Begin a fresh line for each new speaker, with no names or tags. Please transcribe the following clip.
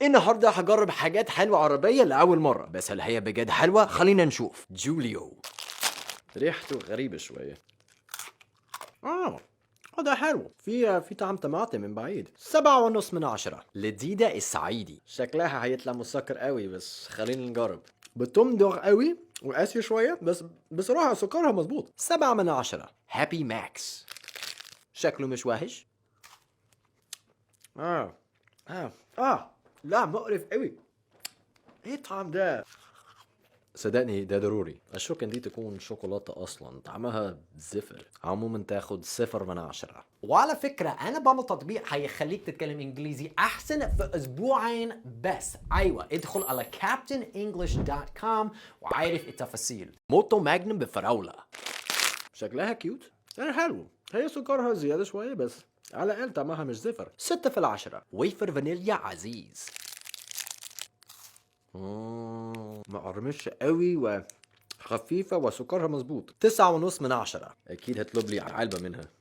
النهارده هجرب حاجات حلوة عربية لأول مرة، بس هل هي بجد حلوة؟ خلينا نشوف. جوليو ريحته غريبة شوية. ده حلو، في طعم طماطم من بعيد. 7.5 من 10. لذيذة الصعيدي، شكلها هيطلع مسكر قوي، بس خلينا نجرب. بتمضغ قوي وقاسي شوية، بس بصراحة سكرها مظبوط. 7 من 10. هابي ماكس، شكله مش وحش. اه اه لا، مقرف قوي. ايه الطعم ده؟ صدقني ده ضروري، اشك ان دي تكون شوكولاتة اصلا، طعمها زفر. عموما تاخد 0 من 10.
وعلى فكرة أنا بعمل تطبيق هيخليك تتكلم إنجليزي أحسن في أسبوعين بس. أيوة، ادخل على captainenglish.com وعارف التفاصيل.
موتو ماجنم بفراولة، شكلها كيوت. حلو، هي سكرها زيادة شوية، بس على الأقل طعمها مش زفر. 6 في 10. ويفر فانيليا عزيز. مقرمشة قوي وخفيفة وسكرها مظبوط. 9.5 من 10. أكيد هطلب لي علبة منها.